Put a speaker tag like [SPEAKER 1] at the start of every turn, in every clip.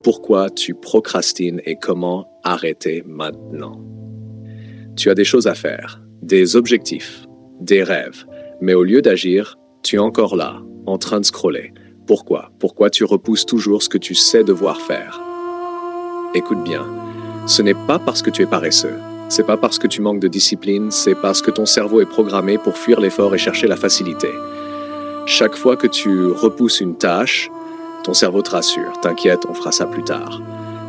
[SPEAKER 1] pourquoi tu procrastines et comment arrêter maintenant. Tu as des choses à faire, des objectifs, des rêves, mais au lieu d'agir, tu es encore là, en train de scroller. Pourquoi? Pourquoi tu repousses toujours ce que tu sais devoir faire? Écoute bien, ce n'est pas parce que tu es paresseux, c'est pas parce que tu manques de discipline, c'est parce que ton cerveau est programmé pour fuir l'effort et chercher la facilité. Chaque fois que tu repousses une tâche, ton cerveau te rassure. T'inquiète, on fera ça plus tard.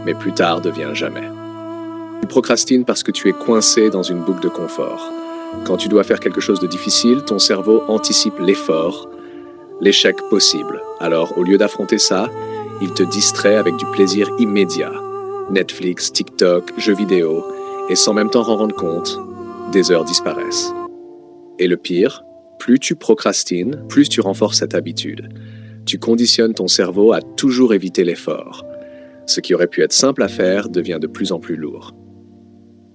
[SPEAKER 1] Mais plus tard devient jamais. Tu procrastines parce que tu es coincé dans une boucle de confort. Quand tu dois faire quelque chose de difficile, ton cerveau anticipe l'effort, l'échec possible. Alors, au lieu d'affronter ça, il te distrait avec du plaisir immédiat. Netflix, TikTok, jeux vidéo, et sans même t'en rendre compte, des heures disparaissent. Et le pire, plus tu procrastines, plus tu renforces cette habitude. Tu conditionnes ton cerveau à toujours éviter l'effort. Ce qui aurait pu être simple à faire devient de plus en plus lourd.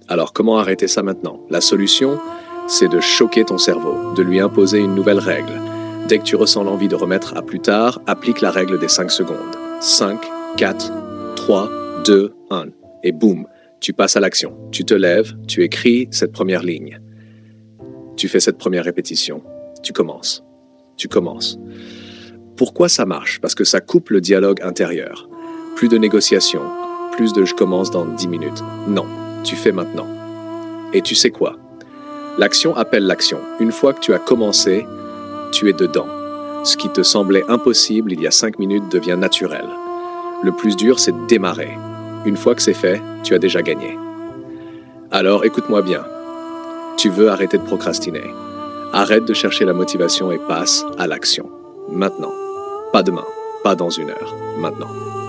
[SPEAKER 1] Alors comment arrêter ça maintenant? La solution, c'est de choquer ton cerveau, de lui imposer une nouvelle règle. Dès que tu ressens l'envie de remettre à plus tard, applique la règle des 5 secondes. 5, 4, 3, 2, 1. Et boum, tu passes à l'action. Tu te lèves, tu écris cette première ligne. Tu fais cette première répétition. Tu commences. Pourquoi ça marche? Parce que ça coupe le dialogue intérieur. Plus de négociation, plus de « je commence dans 10 minutes ». Non, tu fais maintenant. Et tu sais quoi? L'action appelle l'action. Une fois que tu as commencé, tu es dedans. Ce qui te semblait impossible il y a 5 minutes devient naturel. Le plus dur, c'est de démarrer. Une fois que c'est fait, tu as déjà gagné. Alors écoute-moi bien. Tu veux arrêter de procrastiner. Arrête de chercher la motivation et passe à l'action. Maintenant. Pas demain, pas dans 1 heure. Maintenant.